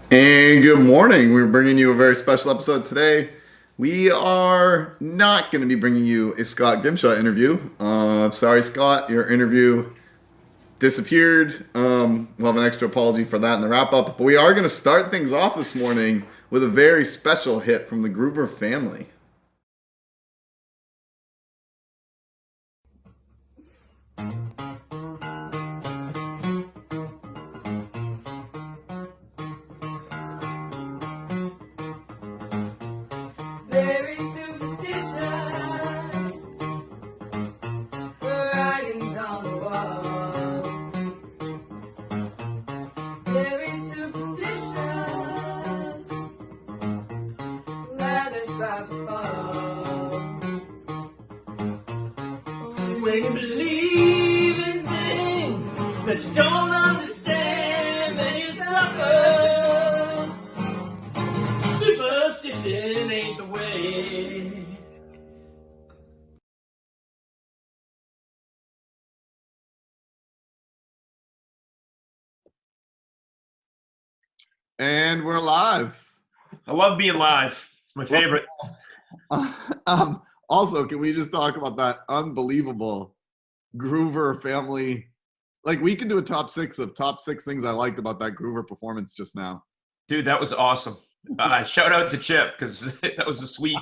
And good morning. We're bringing you a very special episode today. We are not going to be bringing you a Scott Grimshaw interview. Sorry, Scott, your interview disappeared. We'll have an extra apology for that in the wrap up. But we are going to start things off this morning with a very special hit from the Groover family. Very superstitious. The writings on the wall. Very superstitious. Ladders about to fall. When you believe in things that you don't understand, then you suffer. Superstition ain't the way. And we're live. I love being live. It's my favorite. Also, can we just talk about that unbelievable Groover family? Like, we can do a top six things I liked about that Groover performance just now. Dude, that was awesome. Shout out to Chip because that was a sweet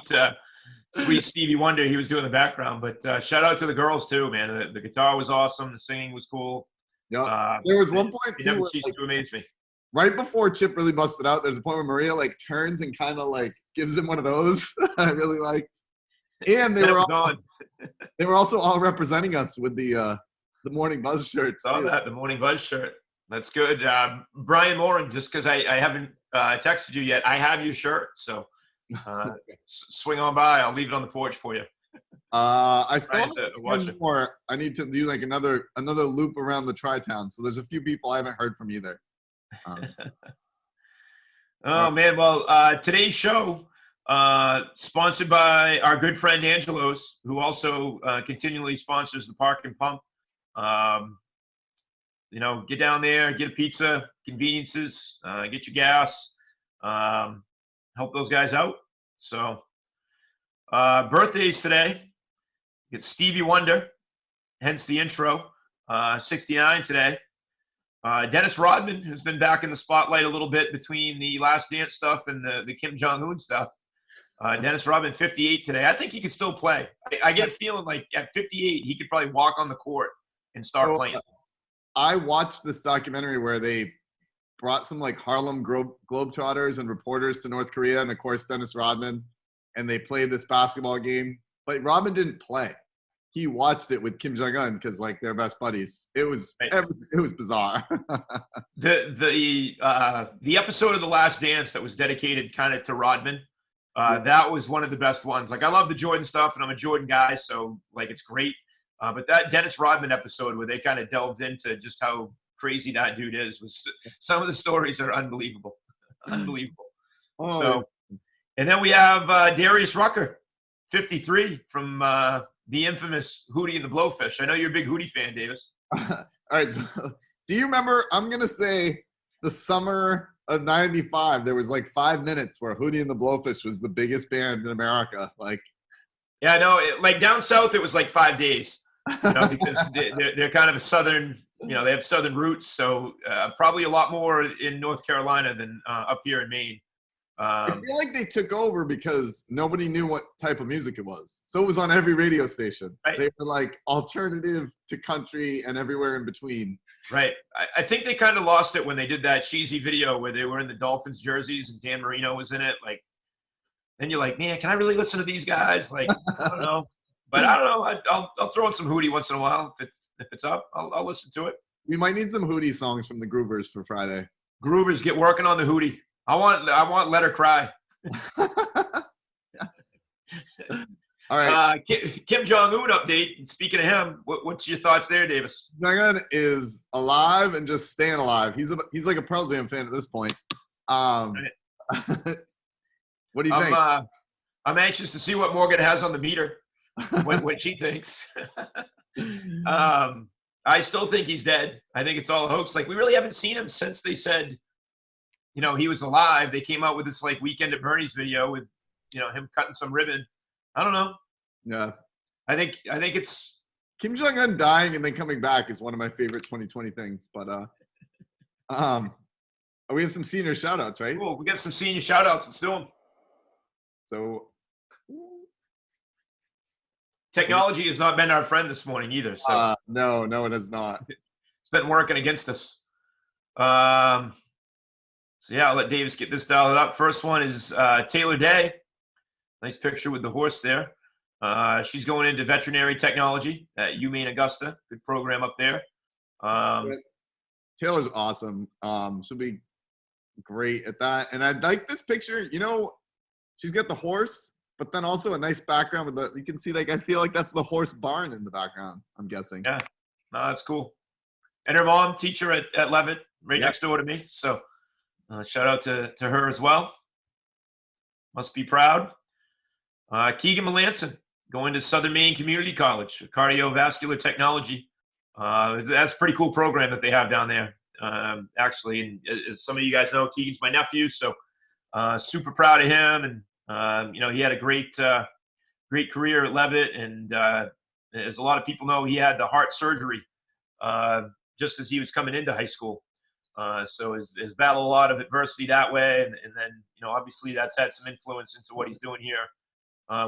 Stevie Wonder he was doing in the background. But shout out to the girls too, man. The guitar was awesome. The singing was cool. Yeah. There was one point They too never where, ceased like, to amaze me. right before Chip really busted out, there's a point where Maria like turns and kind of like gives him one of those. I really liked. And Then it was on. they were also all representing us with the Morning Buzz shirts. Saw too. that, the Morning Buzz shirt. That's good. Brian Moran, just because I haven't texted you yet, I have your shirt. So swing on by. I'll leave it on the porch for you. I still Trying have to to watch spend it. more. I need to do like another loop around the Tri-Town. So there's a few people I haven't heard from either. Oh man, well, today's show sponsored by our good friend Angelo's, who also continually sponsors the Park and Pump. Get down there, get a pizza, conveniences, get your gas, help those guys out. So, birthdays today. It's Stevie Wonder, hence the intro. 69 today. Dennis Rodman, who's been back in the spotlight a little bit between the Last Dance stuff and the Kim Jong-un stuff. Dennis Rodman, 58 today. I think he could still play. I get a feeling like at 58, he could probably walk on the court and start playing. I watched this documentary where they brought some like Harlem Globetrotters and reporters to North Korea, and of course Dennis Rodman, and they played this basketball game. But Rodman didn't play. He watched it with Kim Jong Un because like they're best buddies. It was bizarre. The episode of The Last Dance that was dedicated kind of to Rodman, that was one of the best ones. Like I love the Jordan stuff, and I'm a Jordan guy, so like it's great. But that Dennis Rodman episode where they kind of delved into just how crazy that dude is was some of the stories are unbelievable, unbelievable. Oh, So, and then we have Darius Rucker, 53 from the infamous Hootie and the Blowfish. I know you're a big Hootie fan, Davis. all right. So, do you remember? I'm gonna say the summer of '95. There was like 5 minutes where Hootie and the Blowfish was the biggest band in America. Like, Yeah, no, like down south, it was like 5 days, because they're kind of a southern, they have southern roots. So probably a lot more in North Carolina than up here in Maine. I feel like they took over because nobody knew what type of music it was. So it was on every radio station. Right. They were like alternative to country and everywhere in between. Right. I think they kind of lost it when they did that cheesy video where they were in the Dolphins jerseys and Dan Marino was in it. Like, then you're like, man, can I really listen to these guys? Like, I don't know. But I don't know. I'll throw in some Hootie once in a while if it's up. I'll listen to it. We might need some Hootie songs from the Groovers for Friday. Groovers, get working on the Hootie. I want Let Her Cry. All right. Kim Jong-un update. Speaking of him, what's your thoughts there, Davis? Jong-un is alive and just staying alive. He's like a Pearl Jam fan at this point. What do you think? I'm anxious to see what Morgan has on the meter. What she thinks. I still think he's dead. I think it's all a hoax. Like we really haven't seen him since they said he was alive, they came out with this like Weekend at Bernie's video with, him cutting some ribbon. I don't know. Yeah. I think it's Kim Jong-un dying and then coming back is one of my favorite 2020 things. But we have some senior shout outs, right? cool. We got some senior shout outs. Let's do them. So Technology has not been our friend this morning either. So no, it has not. it's been working against us. So yeah, I'll let Davis get this dialed up. First one is Taylor Day. Nice picture with the horse there. She's going into veterinary technology at UMaine Augusta. Good program up there. Taylor's awesome. She'll be great at that. And I like this picture. She's got the horse, but then also a nice background with you can see, like, I feel like that's the horse barn in the background, I'm guessing. Yeah, no, that's cool. And her mom, teacher at Levitt, right Yep. next door to me. So shout out to her as well. Must be proud. Keegan Melanson going to Southern Maine Community College, cardiovascular technology. That's a pretty cool program that they have down there, actually. And as some of you guys know, Keegan's my nephew, so super proud of him. And he had a great career at Levitt. And as a lot of people know, he had the heart surgery just as he was coming into high school. So has battled a lot of adversity that way, and then obviously that's had some influence into what he's doing here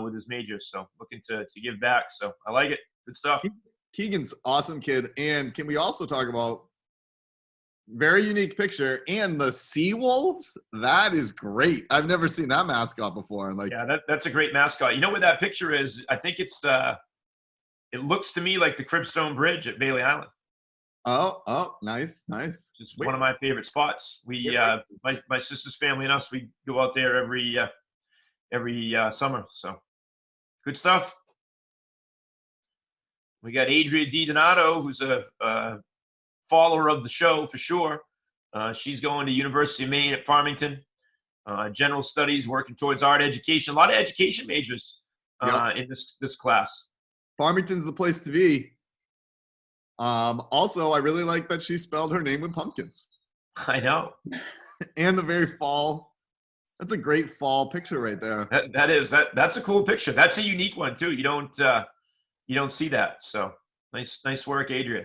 with his majors. So looking to give back. So I like it. Good stuff. Keegan's awesome kid. And can we also talk about very unique picture and the Seawolves? That is great. I've never seen that mascot before. Yeah, that's a great mascot. You know what that picture is? I think it's it looks to me like the Cribstone Bridge at Bailey Island. Oh, nice. It's one of my favorite spots. We my sister's family and us, we go out there every summer. So good stuff. We got Adria DiDonato, who's a follower of the show for sure. She's going to University of Maine at Farmington. General studies, working towards art education. A lot of education majors in this class. Farmington's the place to be. Also, I really like that she spelled her name with pumpkins. I know. And the very fall. That's a great fall picture right there. That's a cool picture. That's a unique one too. You don't see that. So nice work, Adria.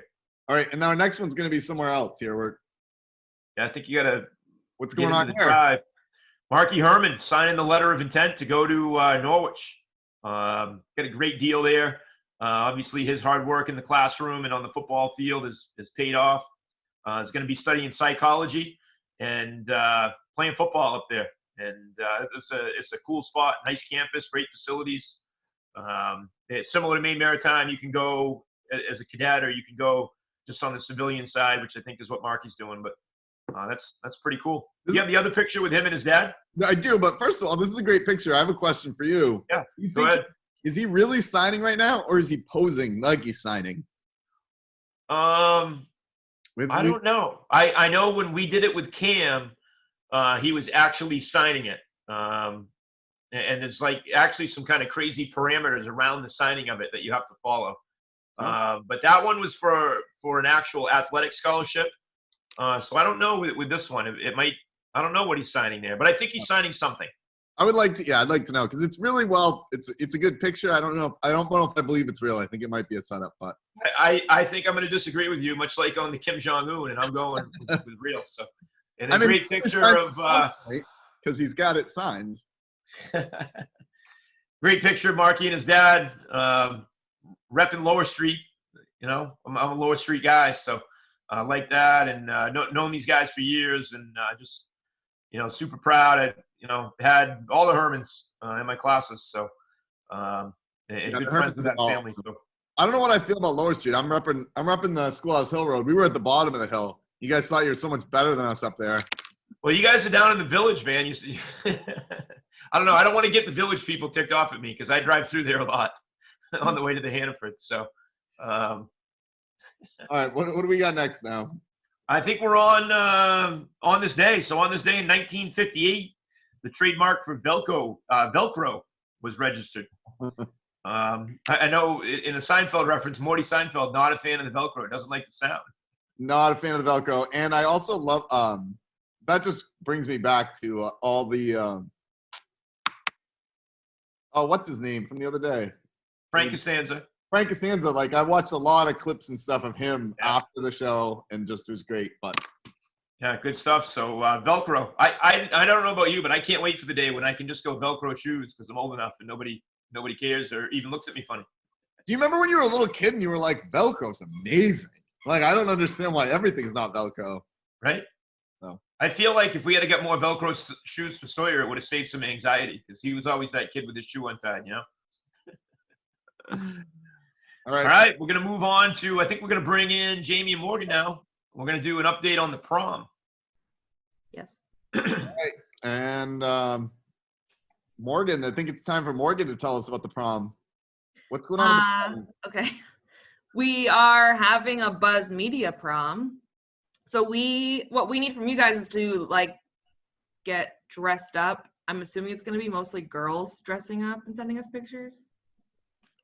All right, and now our next one's going to be somewhere else here. I think you got to. What's going on here? Drive. Marky Herman signing the letter of intent to go to Norwich. Got a great deal there. Obviously, his hard work in the classroom and on the football field has paid off. He's going to be studying psychology and playing football up there. And it's a cool spot, nice campus, great facilities. It's similar to Maine Maritime. You can go as a cadet, or you can go just on the civilian side, which I think is what Marky's doing. But that's pretty cool. You have the other picture with him and his dad? I do, but first of all, this is a great picture. I have a question for you. Yeah, go ahead. Is he really signing right now, or is he posing like he's signing? I don't know. I know when we did it with Cam, he was actually signing it. And it's like actually some kind of crazy parameters around the signing of it that you have to follow. But that one was for an actual athletic scholarship. So I don't know with this one. It might. I don't know what he's signing there, but I think he's signing something. I'd like to know, because it's really it's a good picture. I don't know if I believe it's real. I think it might be a setup, but I think I'm going to disagree with you, much like on the Kim Jong-un, and I'm going with real. So, and great picture of because he's got it signed. Great picture of Marky and his dad repping Lower Street. I'm a Lower Street guy, so I like that, and known these guys for years, and just super proud. I had all the Hermans in my classes, so and good friends with that family. So. I don't know what I feel about Lower Street. I'm repping the Schoolhouse Hill Road. We were at the bottom of the hill. You guys thought you were so much better than us up there. Well, you guys are down in the village, man. You see, I don't know. I don't want to get the village people ticked off at me because I drive through there a lot on the way to the Hannaford. So, all right, what do we got next now? I think we're on this day. So on this day in 1958, the trademark for Velcro was registered. I know in a Seinfeld reference, Morty Seinfeld, not a fan of the Velcro. Doesn't like the sound. Not a fan of the Velcro. And I also love that just brings me back to all the what's his name from the other day? Frank Costanza. Frank Costanza. Like I watched a lot of clips and stuff of him Yeah. after the show, and just was great. But Yeah, good stuff. So Velcro. I don't know about you, but I can't wait for the day when I can just go Velcro shoes because I'm old enough and nobody cares or even looks at me funny. do you remember when you were a little kid and you were like, Velcro's amazing? Like I don't understand why everything's not Velcro. Right? No. I feel like if we had to get more Velcro shoes for Sawyer, it would have saved some anxiety because he was always that kid with his shoe untied, you know? All right. All right, we're going to move on to, I think we're going to bring in Jamie and Morgan now. We're going to do an update on the prom. Yes. And Morgan, I think it's time for Morgan to tell us about the prom. What's going on? With the prom? Okay. We are having a Buzz Media prom. So what we need from you guys is to like get dressed up. I'm assuming it's going to be mostly girls dressing up and sending us pictures.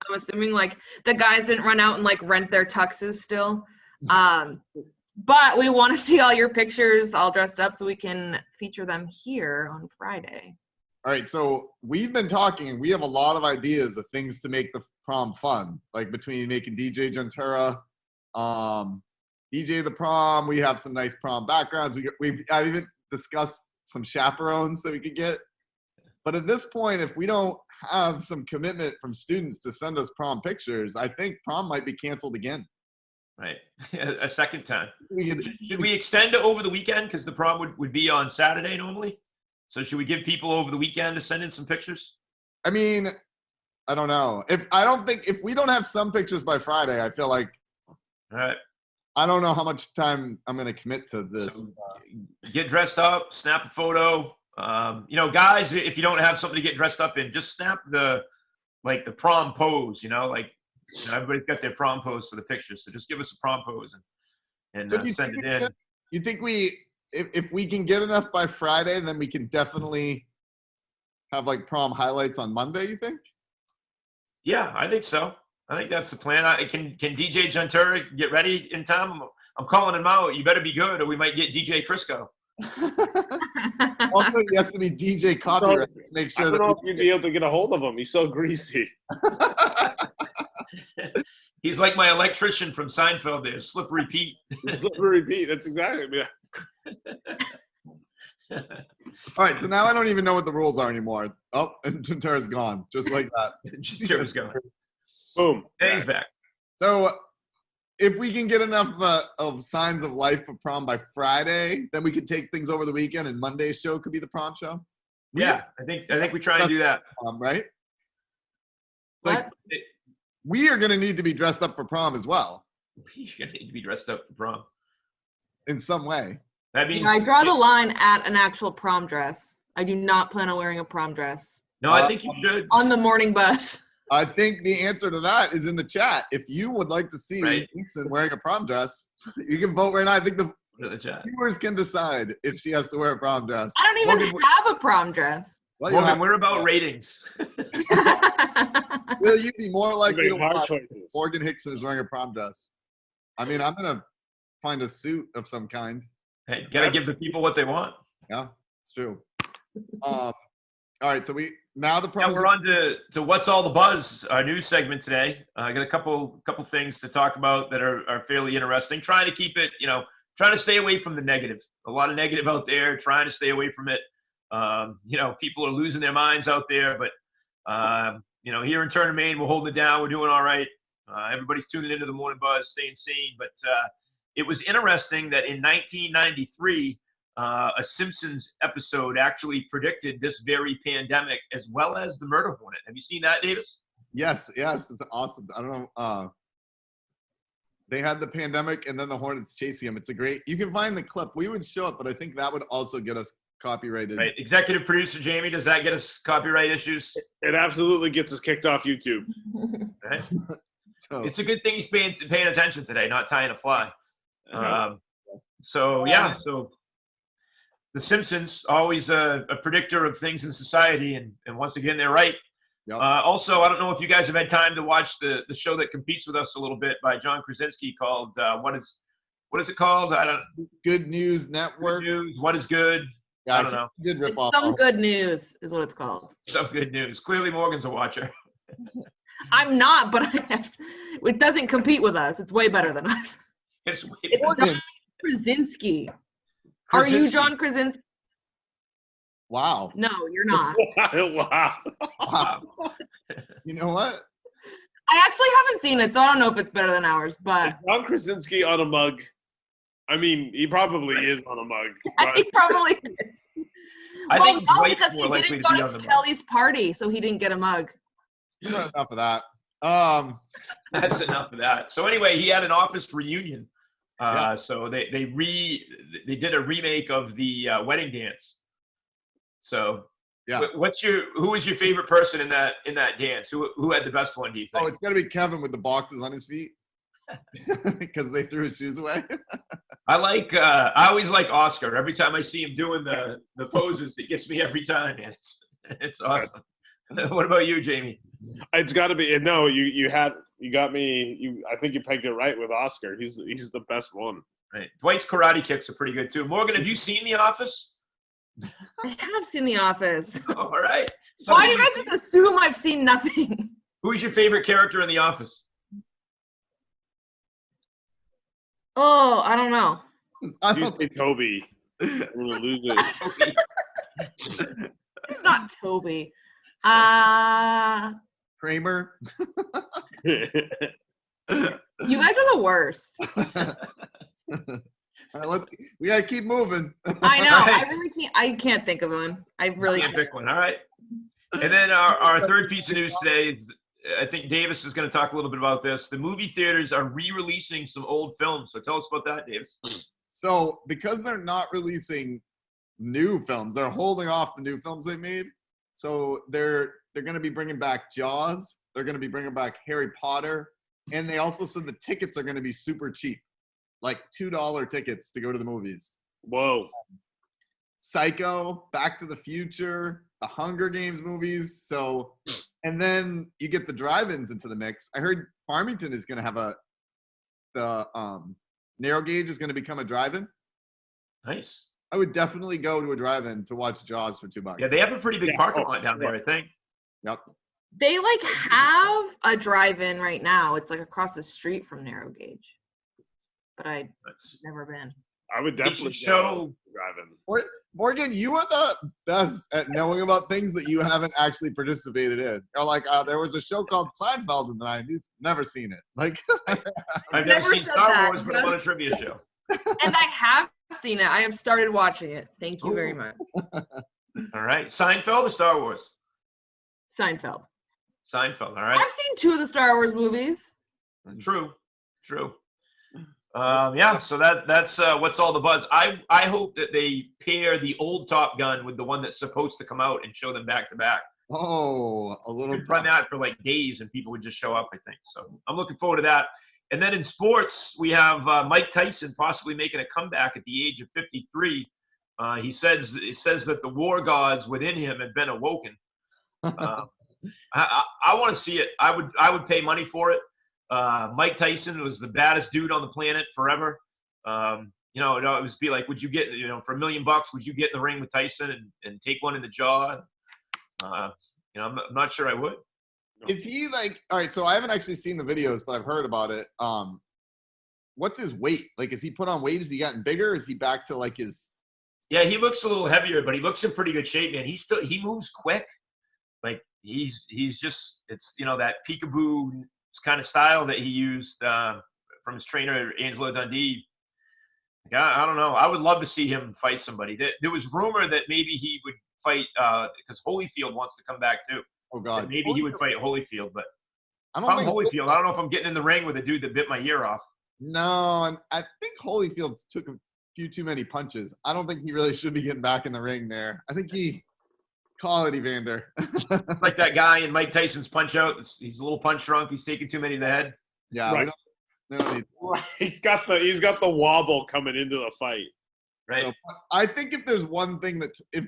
I'm assuming like the guys didn't run out and like rent their tuxes still. But we want to see all your pictures all dressed up so we can feature them here on Friday. All right, so we've been talking, and we have a lot of ideas of things to make the prom fun. Like between making DJ Gentura, DJ the prom. We have some nice prom backgrounds. I've even discussed some chaperones that we could get. But at this point, if we don't have some commitment from students to send us prom pictures, I think prom might be canceled again. Right. A second time. We could, Should we extend it over the weekend? Because the prom would be on Saturday normally. So should we give people over the weekend to send in some pictures? I mean, I don't know. If we don't have some pictures by Friday, I feel like All right. I don't know how much time I'm going to commit to this. So get dressed up, snap a photo. Guys, if you don't have something to get dressed up in, just snap the prom pose, everybody's got their prom pose for the pictures. So just give us a prom pose and So send it in. You think if we can get enough by Friday, then we can definitely have like prom highlights on Monday, you think? Yeah, I think so. I think that's the plan. Can DJ Gentura get ready in time? I'm calling him out. You better be good or we might get DJ Crisco. Also, he has to be DJ copyright to make I sure don't know if that you'd be able to get a hold of him. He's so greasy. He's like my electrician from Seinfeld there, Slippery Pete. Slippery Pete. That's exactly, yeah. All right, so now I don't even know what the rules are anymore. Oh, and Gentura's gone, just like that. Gentura's going. Boom. And he's back. So if we can get enough of signs of life for prom by Friday, then we could take things over the weekend, and Monday's show could be the prom show. Yeah, I think we try and do that. Right? Like, we are going to need to be dressed up for prom as well, You're gonna need to be dressed up for prom. in some way. That means I draw the line at an actual prom dress. I do not plan on wearing a prom dress No, I think you should. on the morning bus. I think the answer to that is in the chat. If you would like to see Right. Nixon wearing a prom dress, you can vote right now. I think the Go to the chat. viewers can decide if she has to wear a prom dress. I don't even Morgan, have a prom dress. Well, you'll Morgan, have- we're about ratings. will you be more likely to Make hard watch choices. Morgan Hickson is wearing a prom dress? I mean, I'm going to find a suit of some kind. Hey, gotta give the people what they want. Yeah, it's true. All right, so now the Now prom. we're on to what's all the buzz, our news segment today. I got a couple things to talk about that are fairly interesting. Trying to keep it, trying to stay away from the negative. A lot of negative out there. Trying to stay away from it. People are losing their minds out there, but here in Turner, Maine, we're holding it down. We're doing all right. Everybody's tuning into the morning buzz, staying sane. But it was interesting that in 1993. A Simpsons episode actually predicted this very pandemic as well as the murder hornet. Have you seen that, Davis? Yes, it's awesome. I don't know. They had the pandemic and then the Hornets chasing them. It's a great. You can find the clip. We would show it, but I think that would also get us copyrighted. Right. Executive producer Jamie, does that get us copyright issues? It absolutely gets us kicked off YouTube. Right. So, It's a good thing he's paying attention today, not tying a fly. Okay. So the Simpsons, always a predictor of things in society, and once again, they're right. Yep. Also, I don't know if you guys have had time to watch the show that competes with us a little bit by John Krasinski called What Is what is it called? I don't. Good News Network. Good news. What is good? Yeah, I don't know. he did rip It's off. some good news is what it's called. Some good news. Clearly, Morgan's a watcher. I'm not, but it doesn't compete with us. It's way better than us. It's way It's better. John Krasinski. Are you Krasinski. John Krasinski? Wow. No, you're not. Wow. Wow. You know what? I actually haven't seen it, so I don't know if it's better than ours, but John Krasinski on a mug. I mean, he probably is on a mug. he But probably is. I Well, think no, Dwight's because more he likely didn't to go be to on the mug. Kelly's party, so he didn't get a mug. Enough of that. That's enough of that. So anyway, he had an office reunion. Yeah. So they did a remake of the Wedding Dance. So Yeah. who was your favorite person in that dance? Who had the best one? Do you think? Oh, it's gonna be Kevin with the boxes on his feet because they threw his shoes away. I always like Oscar. Every time I see him doing the poses, it gets me every time, man. It's awesome. What about you, Jamie? it's got to be. No, you got me. I think you pegged it right with Oscar. He's the best one. Right. Dwight's karate kicks are pretty good too. Morgan, have you seen The Office? I have seen The Office. All right. Why do you guys just assume I've seen nothing? Who's your favorite character in The Office? Oh, I don't know. I You don't say think Toby. I'm gonna lose it. It's not Toby. Kramer. You guys are the worst. All right, we gotta keep moving. I know. Right. I really can't. I can't think of one. I really Can't can't. pick one. All right. And then our third piece of news today, I think Davis is going to talk a little bit about this. The movie theaters are re-releasing some old films. So tell us about that, Davis. So because they're not releasing new films, they're holding off the new films they made. So they're going to be bringing back Jaws. They're going to be bringing back Harry Potter, and they also said the tickets are going to be super cheap, like $2 tickets to go to the movies. Whoa. Psycho, Back to the Future, the Hunger Games movies. So, and then you get the drive-ins into the mix. I heard Farmington is going to have the narrow gauge is going to become a drive-in. Nice. I would definitely go to a drive-in to watch Jaws for $2. Yeah, they have a pretty big Yeah. parking Oh, lot down there, I think. Yep. They like have a drive-in right now. It's like across the street from Narrow Gauge, but I've That's- never been. I would They definitely should go show. driving. Morgan, you are the best at knowing about things that you haven't actually participated in. Or like, there was a show called Seinfeld in the 90s. Never seen it. Like, I've never never seen said Star that, Wars, but I'm on a just- trivia show. And I have seen it. I have started watching it. Thank you very much. All right. Seinfeld or Star Wars? Seinfeld. Seinfeld. All right. I've seen 2 of the Star Wars movies. True. Yeah, so that's what's all the buzz. I hope that they pair the old Top Gun with the one that's supposed to come out and show them back to back. oh, a little. Could run that for like days and people would just show up, I think. So I'm looking forward to that. And then in sports, we have Mike Tyson possibly making a comeback at the age of 53. He says that the war gods within him have been awoken. I want to see it. I would pay money for it. Mike Tyson was the baddest dude on the planet forever. It would be like, would you get, for $1 million, would you get in the ring with Tyson and take one in the jaw? I'm not sure I would. Is he like, all right, so I haven't actually seen the videos, but I've heard about it. What's his weight? Like, is he put on weight? Has he gotten bigger? Is he back to like his? Yeah, he looks a little heavier, but he looks in pretty good shape, man. He moves quick. Like he's just, it's, that peekaboo kind of style that he used from his trainer, Angelo Dundee. Like, I don't know. I would love to see him fight somebody. There was rumor that maybe he would fight because Holyfield wants to come back too. Oh God, That maybe he would fight Holyfield, but I if don't I'm think Holyfield, I don't know if I'm getting in the ring with a dude that bit my ear off. No, and I think Holyfield took a few too many punches. I don't think he really should be getting back in the ring there. I think he call it Evander. Like that guy in Mike Tyson's Punch Out. He's a little punch drunk. He's taking too many to the head. Yeah, Right. we don't need. He's got the wobble coming into the fight. Right. So, I think if there's one thing that if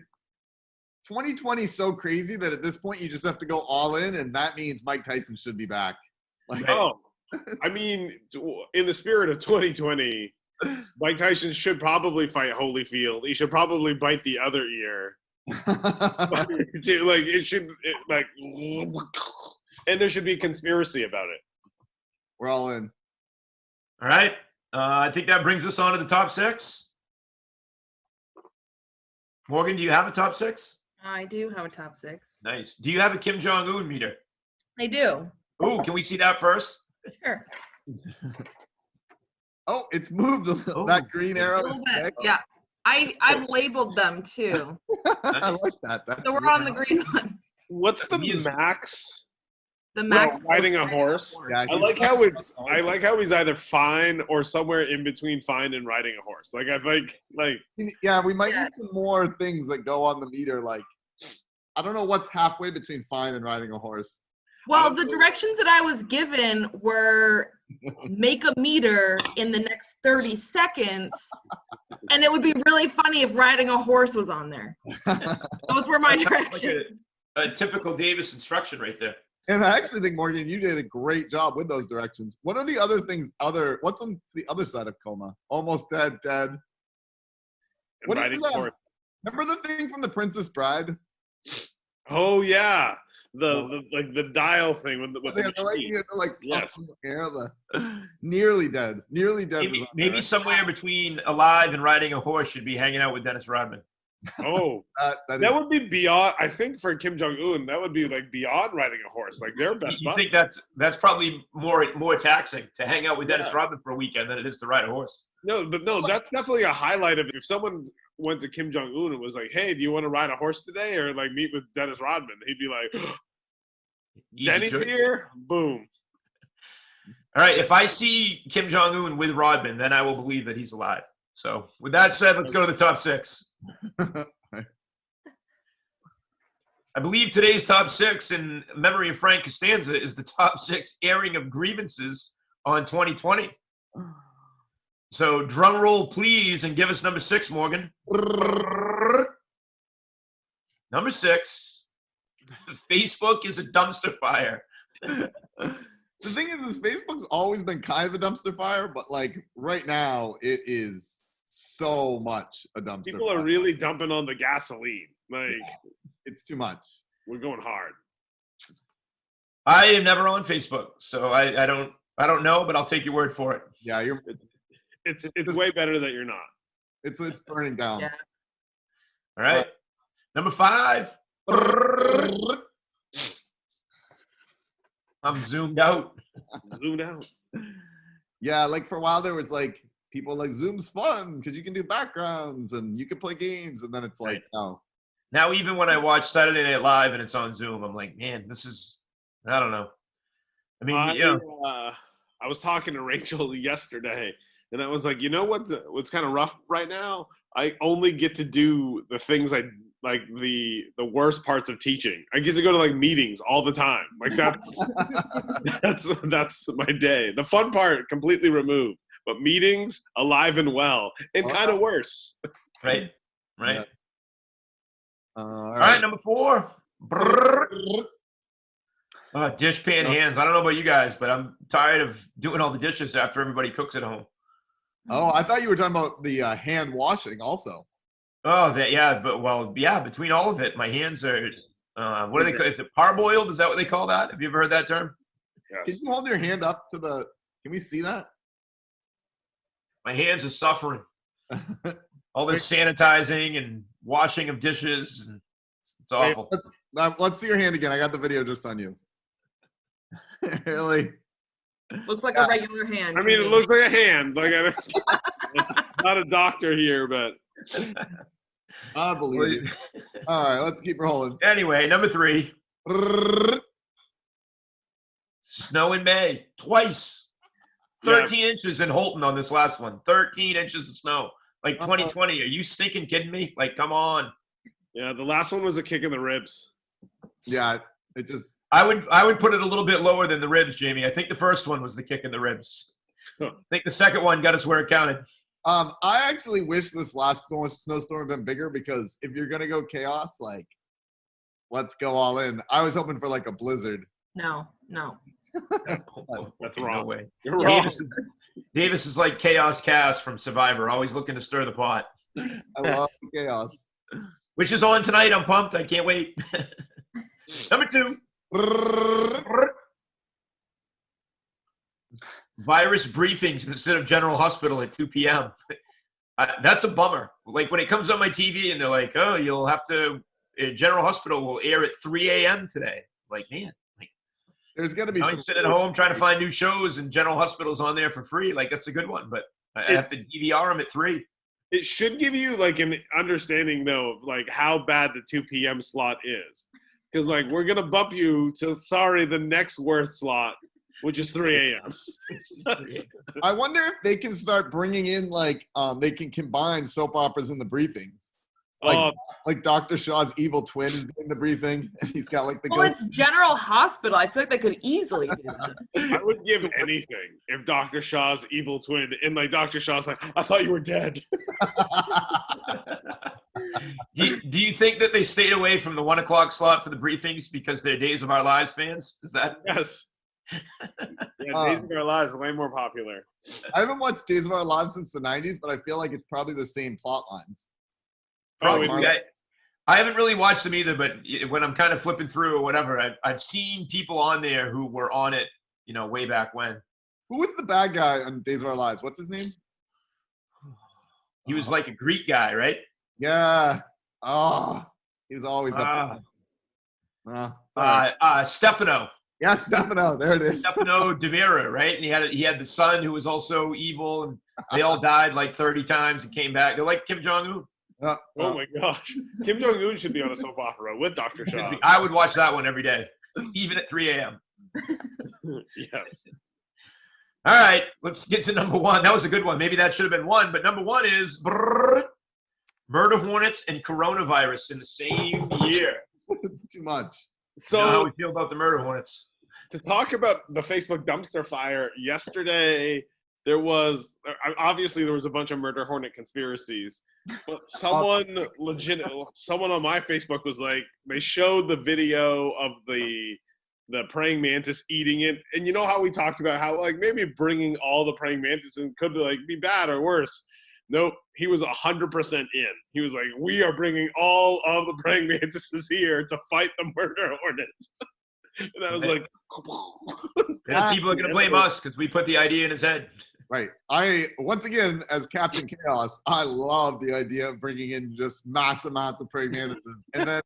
2020 is so crazy that at this point you just have to go all in, and that means Mike Tyson should be back. Like, Right. Oh, I mean, in the spirit of 2020, Mike Tyson should probably fight Holyfield. He should probably bite the other ear. And there should be conspiracy about it. We're all in. All right. I think that brings us on to the top 6. Morgan, do you have a top 6? I do have a top 6. Nice. Do you have a Kim Jong-un meter? I do. Ooh, can we see that first? Sure. Oh, it's moved a little. Oh. That green A arrow little is bit. thick. Yeah. I've labeled them too. I like that. That's So we're on the green one. What's the He is- max? The max riding a horse? Yeah, I like how he's either fine or somewhere in between fine and riding a horse. Like I like Yeah, we might Yeah. need some more things that go on the meter. Like, I don't know what's halfway between fine and riding a horse. Well, the directions that I was given were make a meter in the next 30 seconds. And it would be really funny if riding a horse was on there. Those were my Like directions. a typical Davis instruction right there. And I actually think, Morgan, you did a great job with those directions. What are the other things? What's on the other side of coma? Almost dead, dead. What is riding a that? horse. Remember the thing from The Princess Bride? Oh yeah, the dial thing with They the had to, like, machine. you had to, like, Yes. up in the air, nearly dead. Nearly dead. was Maybe on somewhere between alive and riding a horse should be hanging out with Dennis Rodman. Oh, there. That that is- would be beyond. I think for Kim Jong Un, that would be like beyond riding a horse. Like their best You buddy. think that's probably more taxing to hang out with Dennis Yeah. Rodman for a weekend than it is to ride a horse. No, that's definitely a highlight of if someone went to Kim Jong Un and was like, "Hey, do you want to ride a horse today or like meet with Dennis Rodman?" He'd be like, Easy "Denny's choice. here, boom." All right, if I see Kim Jong Un with Rodman, then I will believe that he's alive. So, with that said, let's go to the top 6. I believe today's top 6, in memory of Frank Costanza, is the top 6 airing of grievances on 2020. So, drum roll, please, and give us number 6, Morgan. Number 6, Facebook is a dumpster fire. The thing is Facebook's always been kind of a dumpster fire, but like right now it is so much a dumpster People fire. are really dumping on the gasoline. Like It's too much. we're going hard. I am never on Facebook, so I don't know, but I'll take your word for it. Yeah, It's way better that you're not. it's burning down. Yeah. All right. Number 5. I'm zoomed out. Zoomed out. Yeah, like for a while there was like people like Zoom's fun because you can do backgrounds and you can play games, and then it's like, no. Now, even when I watch Saturday Night Live and it's on Zoom, I'm like, man, this is, I don't know. I mean, I was talking to Rachel yesterday, and I was like, you know what's kind of rough right now? I only get to do the things I like, the worst parts of teaching. I get to go to like meetings all the time. Like that's my day. The fun part completely removed, but meetings alive and well, and kind of worse. right. Yeah. All right, number 4. Dishpan hands. I don't know about you guys, but I'm tired of doing all the dishes after everybody cooks at home. Oh, I thought you were talking about the hand washing also. Oh, between all of it, my hands are, what do they call it? Is it parboiled? Is that what they call that? Have you ever heard that term? Can Yes. you hold your hand up to the? Can we see that? My hands are suffering. All this sanitizing and washing of dishes, and it's Wait, awful. let's see your hand again. I got the video just on you. Really? Looks like a regular hand. I to mean, me. it looks like a hand. Like I'm not a doctor here, but I believe you. All right, let's keep rolling. Anyway, number 3, snow in May, twice. 13 inches in Holton on this last one. 13 inches of snow. Like 2020. Are you stinking kidding me? Like, come on. yeah, the last one was a kick in the ribs. Yeah, it just. I would put it a little bit lower than the ribs, Jamie. I think the first one was the kick in the ribs. I think the second one got us where it counted. I actually wish this last snowstorm had been bigger, because if you're gonna go chaos, like, let's go all in. I was hoping for like a blizzard. No. That's No wrong. way. You're wrong. Davis is like Chaos Cass from Survivor, always looking to stir the pot. I love chaos. Which is on tonight. I'm pumped. I can't wait. Number 2. Virus briefings instead of General Hospital at 2 p.m. That's a bummer. Like when it comes on my TV and they're like, oh, you'll have to, General Hospital will air at 3 a.m. today. Like, man, like, There's gonna be now some I'm sitting at home trying to find new shows and General Hospital's on there for free. Like, that's a good one, but I have to DVR them at 3. It should give you like an understanding though of like how bad the 2 p.m. slot is, because like we're gonna bump you to the next worst slot, which is 3 a.m. I wonder if they can start bringing in like they can combine soap operas in the briefings. Like Dr. Shaw's evil twin is doing the briefing, and he's got like the. Well, it's General Hospital. I feel like they could easily do that. I would give anything if Dr. Shaw's evil twin and like Dr. Shaw's like, I thought you were dead. Do you think that they stayed away from the 1 o'clock slot for the briefings because they're Days of Our Lives fans? Is that? Yes. Yeah, Days of Our Lives is way more popular. I haven't watched Days of Our Lives since the 90s, but I feel like it's probably the same plot lines. Probably. Oh, I haven't really watched them either, but when I'm kind of flipping through or whatever, I've seen people on there who were on it, way back when. Who was the bad guy on Days of Our Lives? What's his name? He was like a Greek guy, right? Yeah. Oh, he was always up there. Stefano. Yeah, Stefano. There it is. Stefano de Vera, right? And he had the son who was also evil, and they all died like 30 times and came back. They're like Kim Jong-un. Oh my gosh. Kim Jong-un should be on a soap opera with Dr. Shaw. I would watch that one every day, even at 3 a.m. Yes. All right, let's get to number 1. That was a good one. Maybe that should have been 1, but number 1 is murder hornets and coronavirus in the same year. It's too much. So how we feel about the murder hornets. To talk about the Facebook dumpster fire yesterday, there was a bunch of murder hornet conspiracies, but someone on my Facebook was like, they showed the video of the praying mantis eating it, and you know how we talked about how like maybe bringing all the praying mantis in could be bad or worse. Nope, he was 100% in. He was like, we are bringing all of the praying mantises here to fight the murder hornet. And I was like, and people are going to blame us because we put the idea in his head. Right. Once again, as Captain Chaos, I love the idea of bringing in just mass amounts of praying mantises. And then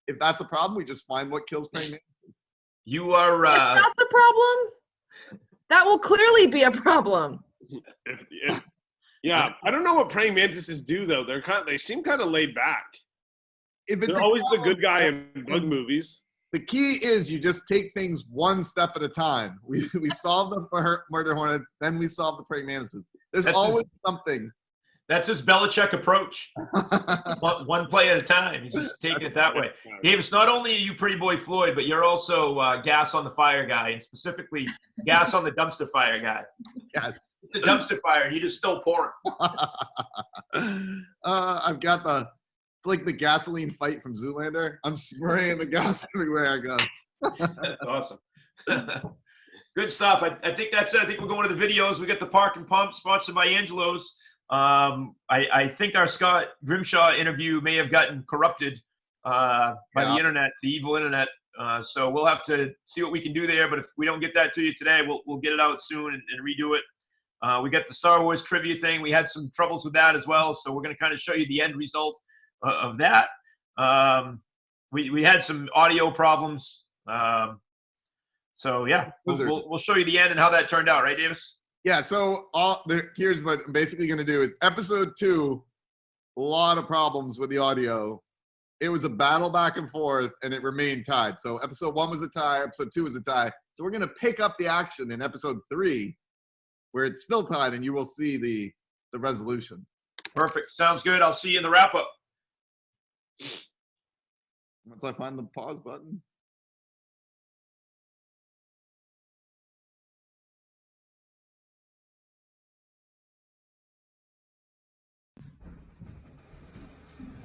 if that's a problem, we just find what kills praying mantises. You are... That's not the problem. That will clearly be a problem. Yeah, I don't know what praying mantises do though. They seem kind of laid back. They're always the good guy in bug movies. The key is you just take things one step at a time. We solve the murder hornets, then we solve the praying mantises. There's always something. That's his Belichick approach. one play at a time. He's just taking it that way. Davis, not only are you Pretty Boy Floyd, but you're also gas on the fire guy, and specifically gas on the dumpster fire guy. Yes. The dumpster fire, and you just still pouring. I've got it's like the gasoline fight from Zoolander. I'm spraying the gas everywhere I go. That's awesome. Good stuff. I think that's it. I think we're going to the videos. We got the Park and Pump, sponsored by Angelo's. I think our Scott Grimshaw interview may have gotten corrupted by the internet, the evil internet. So we'll have to see what we can do there. But if we don't get that to you today, we'll get it out soon and redo it. We got the Star Wars trivia thing. We had some troubles with that as well. So we're going to kind of show you the end result of that. We had some audio problems. So yeah, we'll show you the end and how that turned out, right, Davis? Yeah, so here's what I'm basically going to do is episode 2, a lot of problems with the audio. It was a battle back and forth, and it remained tied. So episode 1 was a tie, episode 2 was a tie. So we're going to pick up the action in episode 3, where it's still tied, and you will see the resolution. Perfect. Sounds good. I'll see you in the wrap-up. Once I find the pause button.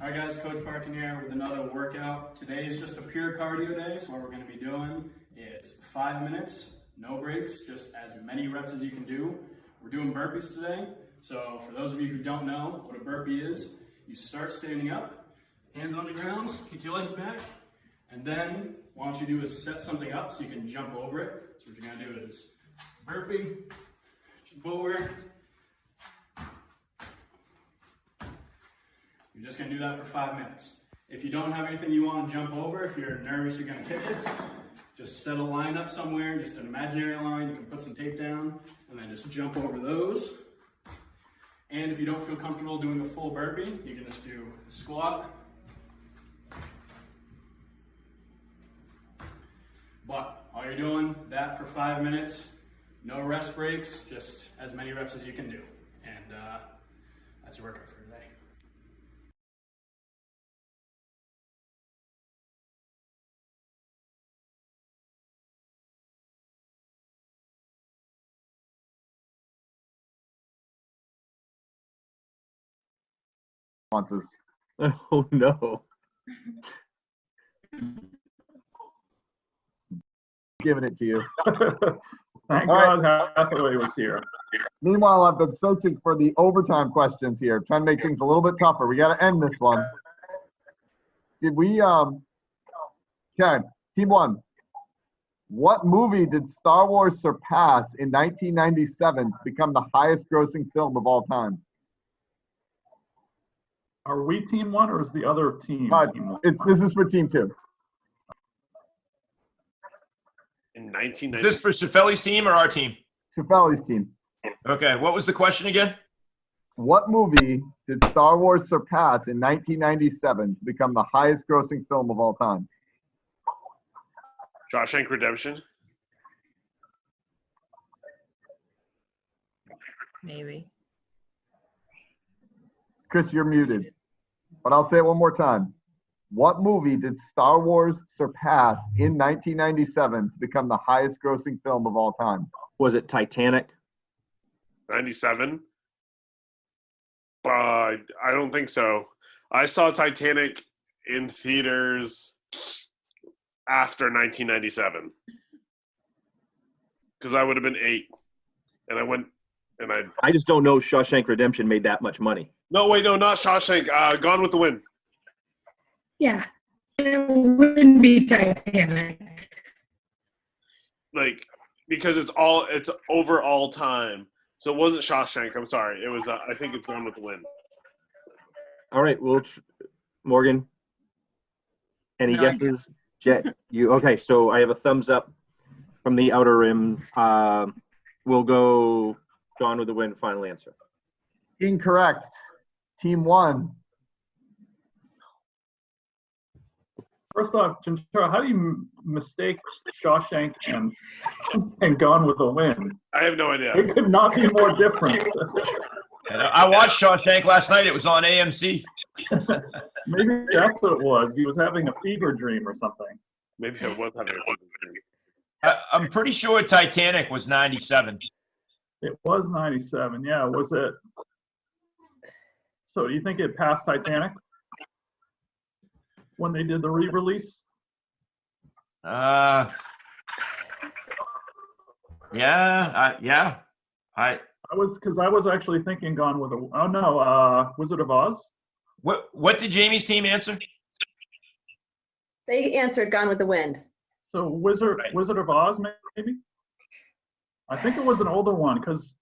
All right, guys, Coach Parkin here with another workout. Today is just a pure cardio day, so what we're going to be doing is 5 minutes, no breaks, just as many reps as you can do. We're doing burpees today. So for those of you who don't know what a burpee is, you start standing up, hands on the ground, kick your legs back, and then what I want you to do is set something up so you can jump over it. So what you're gonna do is burpee, jump over. You're just gonna do that for 5 minutes. If you don't have anything you want to jump over, if you're nervous you're gonna kick it, just set a line up somewhere, just an imaginary line. You can put some tape down and then just jump over those. And if you don't feel comfortable doing a full burpee, you can just do a squat. But all you're doing, that for 5 minutes, no rest breaks, just as many reps as you can do. And that's your workout for today. Responses. Oh no. Giving it to you. Thank All God Hathaway was here. Meanwhile, I've been searching for the overtime questions here, trying to make things a little bit tougher. We got to end this one. Did we, okay, team one. What movie did Star Wars surpass in 1997 to become the highest grossing film of all time? Are we team one or is the other team? Team one? This is for team two. In Is 1990. this for Cifelli's team or our team? Cifelli's team. Okay, what was the question again? What movie did Star Wars surpass in 1997 to become the highest grossing film of all time? Shawshank Redemption. Maybe. Chris, you're muted. But I'll say it one more time. What movie did Star Wars surpass in 1997 to become the highest grossing film of all time? Was it Titanic? 97. I don't think so. I saw Titanic in theaters after 1997 because I would have been 8, and I went and I just don't know if Shawshank Redemption made that much money. No, wait, no, not Shawshank. Gone with the Wind. Yeah, it wouldn't be Titanic. Like, because it's over all time. So it wasn't Shawshank. I'm sorry. It was. I think it's Gone with the Wind. All right, well, Morgan, any No, guesses? Jet, you okay? So I have a thumbs up from the outer rim. We'll go Gone with the Wind. Final answer. Incorrect. Team one. First off, Gentara, how do you mistake Shawshank and Gone with the Wind? I have no idea. It could not be more different. And I watched Shawshank last night. It was on AMC. Maybe that's what it was. He was having a fever dream or something. Maybe I was having I'm pretty sure Titanic was 97. It was 97. Yeah, was it? So do you think it passed Titanic when they did the re-release? Yeah. I I was actually thinking Gone with a. Oh no, Wizard of Oz. What did Jamie's team answer? They answered Gone with the Wind. So Wizard of Oz maybe. I think it was an older one because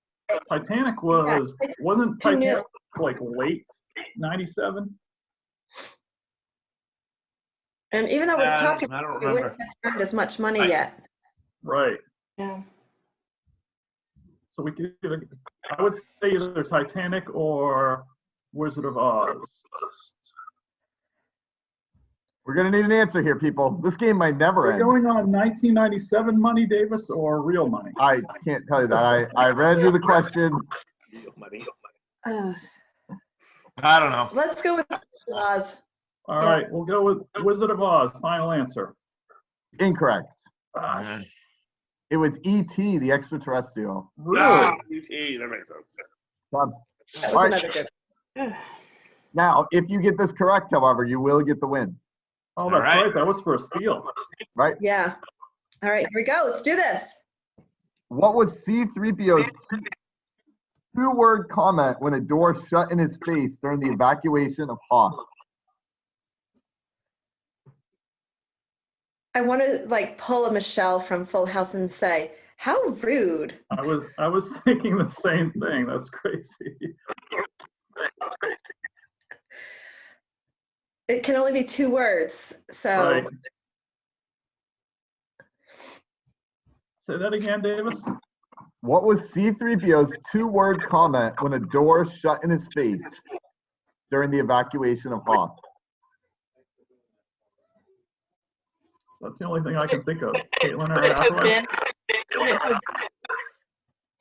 Titanic wasn't Titanic like late 97. And even though it was popular, I don't it wouldn't remember. have earned as much money yet. Right. Yeah. So we could. I would say either Titanic or Wizard of Oz. We're going to need an answer here, people. This game might never We're end. going on 1997 money, Davis, or real money? I can't tell you that. I read you the question. Real money. I don't know. Let's go with Oz. All right, we'll go with Wizard of Oz. Final answer. Incorrect. Ah, It was E.T., the extraterrestrial. really? E.T. That makes sense. Done. That All was right. another good. Now, if you get this correct, however, you will get the win. Oh, that's All right. right. That was for a steal. Right? Yeah. All right, here we go. Let's do this. What was C-3PO's two-word comment when a door shut in his face during the evacuation of Hoth? I want to like pull a Michelle from Full House and say, how rude. I was thinking the same thing. That's crazy. It can only be 2 words. So Right. Say that again, Davis. What was C-3PO's two-word comment when a door shut in his face during the evacuation of Hoth? That's the only thing I can think of. Caitlin or Could it have Adelaide? been?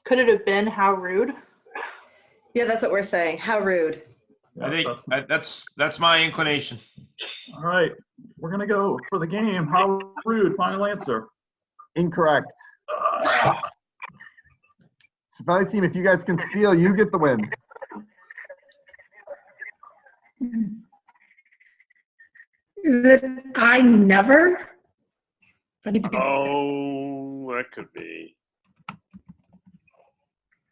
Could it have been how rude? yeah, that's what we're saying. How rude. I think That's- that's my inclination. all right. We're gonna go for the game. How rude? Final answer. Incorrect. Shefali team, if you guys can steal, you get the win. Is it I never? Oh, that could be.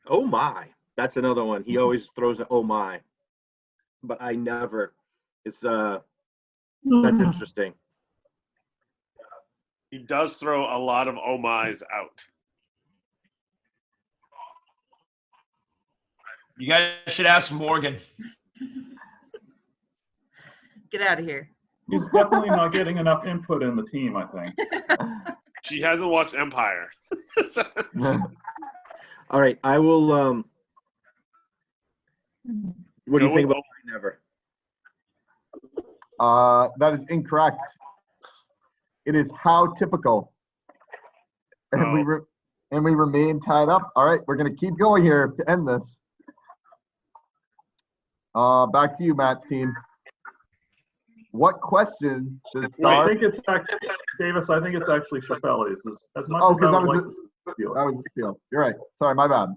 Oh my, that's another one. He always throws an oh my, but I never. It's that's interesting. He does throw a lot of oh my's out. You guys should ask Morgan. Get out of here. He's definitely not getting enough input in the team, I think. She hasn't watched Empire. All right, I will. What do you Go think with about I never? That is incorrect. It is how typical. And we remain tied up. All right, we're gonna keep going here to end this. Back to you, Matt's team. What question does I Darth? think it's actually, Davis, I think it's actually Chappelle's. As much Oh, as because I that would was like to steal that it. was a steal. You're right. Sorry, my bad.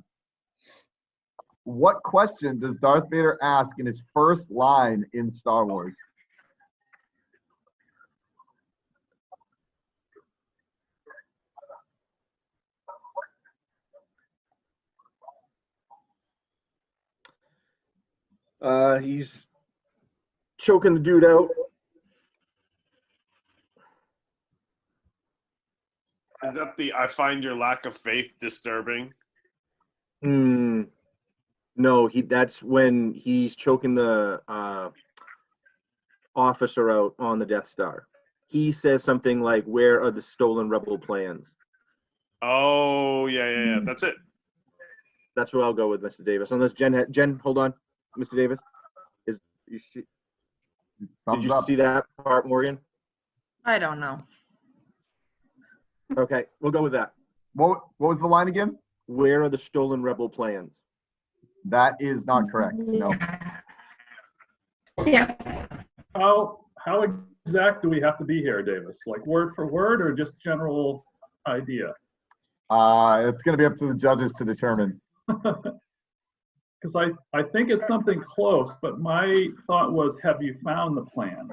What question does Darth Vader ask in his first line in Star Wars? He's choking the dude out. Is that the I find your lack of faith disturbing? No, that's when he's choking the officer out on the Death Star. He says something like, "Where are the stolen rebel plans?" Oh, yeah. That's it. That's what I'll go with, Mr. Davis. Unless Jen, hold on, Mr. Davis. Did you see that part, Morgan? I don't know. Okay, we'll go with that. What was the line again? Where are the stolen rebel plans? That is not correct. No. Yeah. How exact do we have to be here, Davis? Like word for word or just general idea? It's going to be up to the judges to determine. Because I think it's something close, but my thought was, have you found the plans?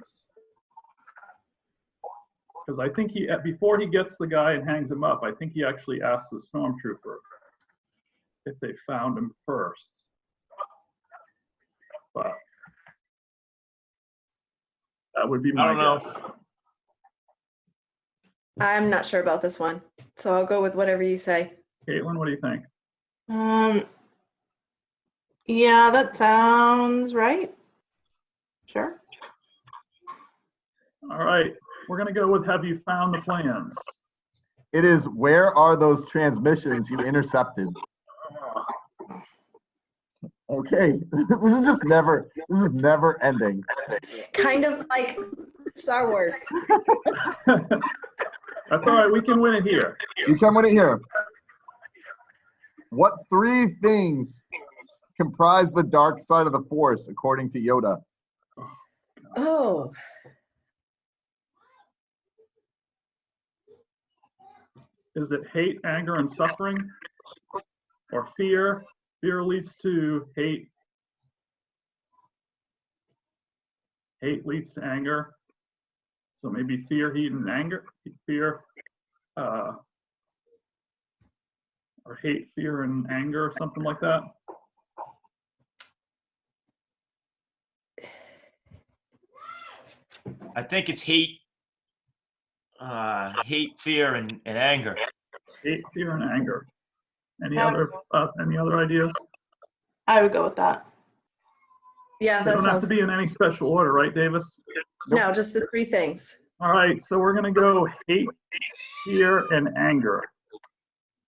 Because I think before he gets the guy and hangs him up, I think he actually asks the stormtrooper if they found him first. But that would be my guess. I'm not sure about this one. So I'll go with whatever you say. Caitlin, what do you think? Yeah, that sounds right. Sure. All right, we're gonna go with have you found the plans? It is where are those transmissions you intercepted? Okay, this is never ending. Kind of like Star Wars. That's all right, we can win it here. You can win it here. What 3 things comprise the dark side of the Force, according to Yoda? Oh. Is it hate, anger, and suffering? Or fear? Fear leads to hate. Hate leads to anger. So maybe fear, heat, and anger. Fear. or hate, fear, and anger, or something like that. I think it's hate, fear, and anger. Hate, fear, and anger. Any Yeah. any other ideas? I would go with that. Yeah, They that don't have to sounds, be in any special order, right, Davis? no, just the three things. All right, so we're gonna go hate, fear, and anger.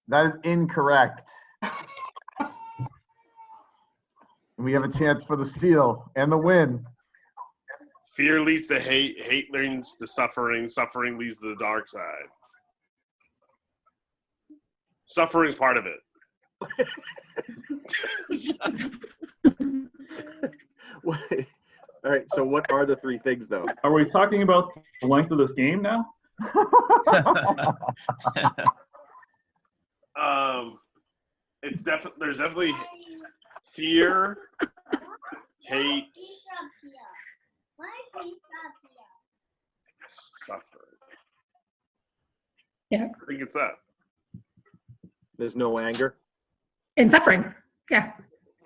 That is incorrect. We have a chance for the steal and the win. Fear leads to hate. Hate leads to suffering. Suffering leads to the dark side. Suffering's part of it. Wait. All right. So what are the three things, though? Are we talking about the length of this game now? It's definitely there's definitely fear, hate, suffering. Yeah. I think it's that. There's no anger. And suffering. Yeah.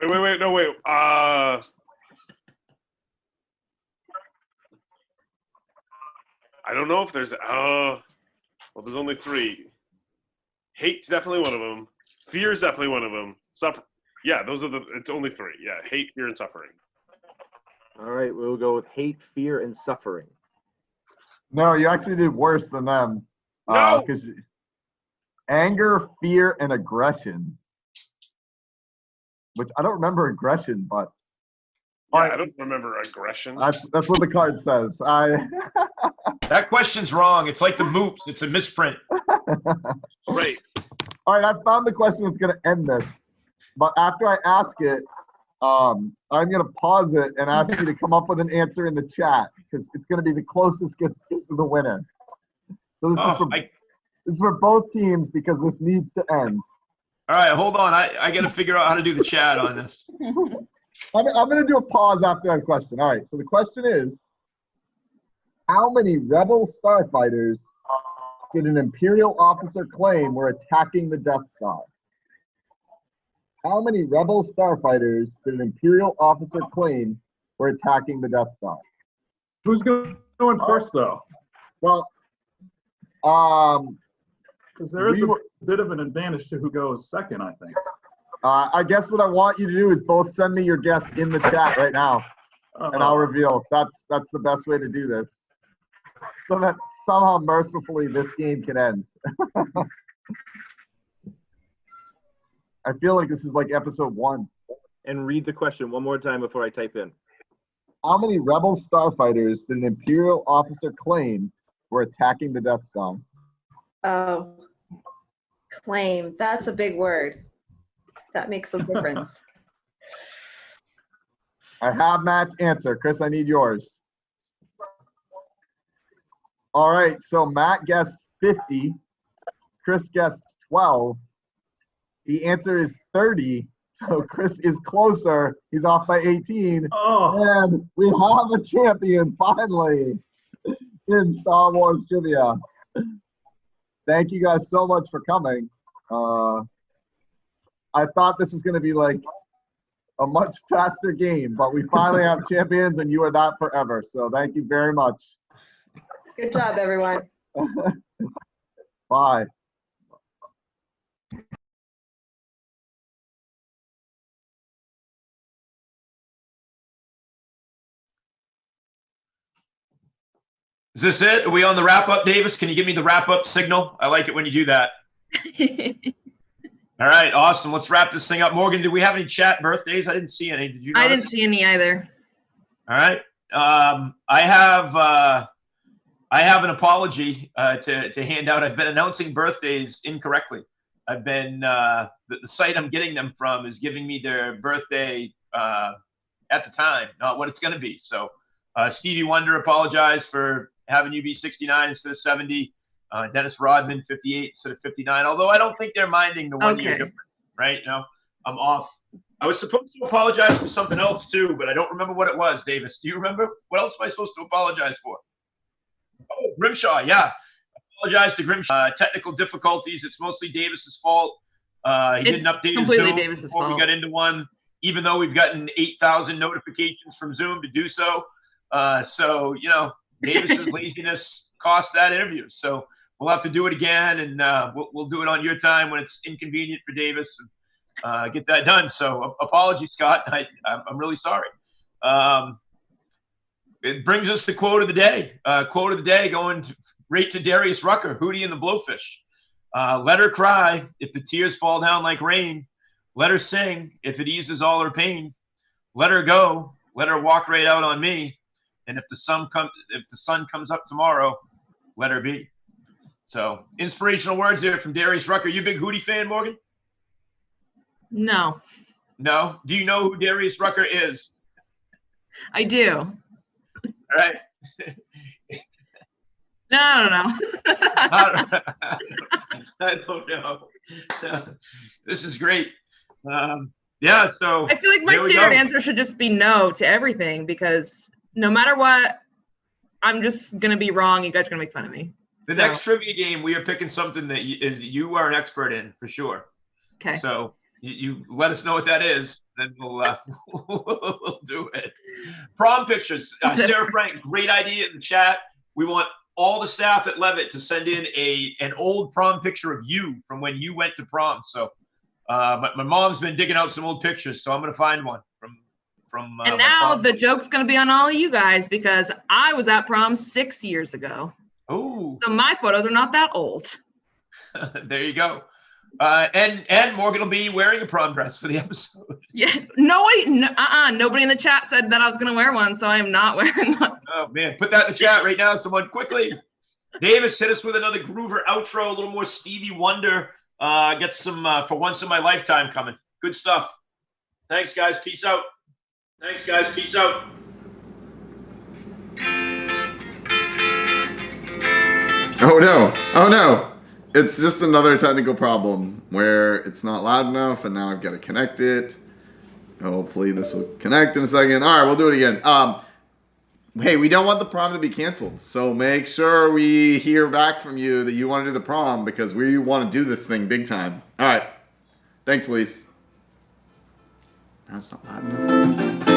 Wait. No, wait. I don't know if there's. Well, there's only three. Hate's definitely one of them. Fear is definitely one of them. Yeah, those are the. It's only three. Yeah, hate, fear, and suffering. All right, we'll go with hate, fear, and suffering. No, you actually did worse than them. No! Because anger, fear, and aggression. Which I don't remember aggression, but Yeah, I don't remember aggression. that's what the card says. That question's wrong. It's like the moot. It's a misprint. Right. All right, I found the question that's going to end this. But after I ask it, I'm going to pause it and ask you to come up with an answer in the chat because it's going to be the closest gets to the winner. So this is for both teams because this needs to end. All right, hold on. I got to figure out how to do the chat on this. I'm going to do a pause after that question. All right, so the question is, how many rebel starfighters did an Imperial officer claim were attacking the Death Star? How many rebel starfighters did an Imperial officer claim were attacking the Death Star? Who's going first, though? Well, because there is a bit of an advantage to who goes second, I think. I guess what I want you to do is both send me your guess in the chat right now, and I'll reveal. That's the best way to do this, so that somehow mercifully this game can end. I feel like this is like episode 1. And read the question one more time before I type in. How many rebel starfighters did an Imperial officer claim were attacking the Death Star? Oh, claim. That's a big word. That makes a difference. I have Matt's answer. Chris, I need yours. All right, so Matt guessed 50. Chris guessed 12. The answer is 30. So Chris is closer. He's off by 18. Oh. And we have a champion finally in Star Wars trivia. Thank you guys so much for coming. I thought this was going to be like a much faster game, but we finally have champions and you are that forever. So thank you very much. Good job, everyone. Bye. Is this it? Are we on the wrap up, Davis? Can you give me the wrap up signal? I like it when you do that. All right, awesome. Let's wrap this thing up. Morgan, did we have any chat birthdays? I didn't see any. Did you? I notice? didn't see any either. All right. I have an apology to hand out. I've been announcing birthdays incorrectly. I've been the site I'm getting them from is giving me their birthday at the time, not what it's going to be. So Stevie Wonder apologized for having you be 69 instead of 70. Dennis Rodman 58 instead of 59. Although I don't think they're minding the 1 year difference, right? You know, I'm off. I was supposed to apologize for something else too, but I don't remember what it was. Davis, do you remember? What else am I supposed to apologize for? Oh, Grimshaw, yeah. Apologize to Grimshaw. Technical difficulties. It's mostly Davis's fault. He didn't It's update his completely Zoom Davis's before we fault. got into one, even though we've gotten 8,000 notifications from Zoom to do so. So, you know, Davis's laziness cost that interview. So we'll have to do it again, and we'll do it on your time when it's inconvenient for Davis, and get that done. So apologies, Scott. I'm really sorry. It brings us to quote of the day. Quote of the day going right to Darius Rucker, Hootie and the Blowfish. Let her cry if the tears fall down like rain. Let her sing if it eases all her pain. Let her go. Let her walk right out on me. And if the sun comes up tomorrow, let her be. So inspirational words there from Darius Rucker. You a big Hootie fan, Morgan? No, No. Do you know who Darius Rucker is? I do. All right. No, I don't know. This is great. Yeah, so I feel like my there we standard go. answer should just be no to everything, because no matter what, I'm just gonna be wrong. You guys are gonna make fun of me. The So, next trivia game, we are picking something that you are an expert in for sure. okay. So you let us know what that is, then we'll do it. Prom pictures. Sarah Frank, great idea in the chat. We want all the staff at Levitt to send in an old prom picture of you from when you went to prom. So my mom's been digging out some old pictures, so I'm gonna find one from. And my now prom. the joke's gonna be on all of you guys, because I was at prom 6 years ago. Oh, So my photos are not that old. there you go. And Morgan will be wearing a prom dress for the episode. Yeah. No, wait. No, nobody in the chat said that I was gonna wear one, so I am not wearing one. Oh man, put that in the chat right now, someone quickly. Davis, hit us with another Groover outro, a little more Stevie Wonder. Get some For Once in My Lifetime coming. Good stuff. Thanks, guys. Peace out. Thanks, guys. Peace out. Oh no! Oh no! It's just another technical problem where it's not loud enough, and now I've got to connect it. Hopefully this will connect in a second. All right, we'll do it again. Hey, we don't want the prom to be canceled, so make sure we hear back from you that you want to do the prom, because we want to do this thing big time. All right. Thanks, Lise. That's not loud enough.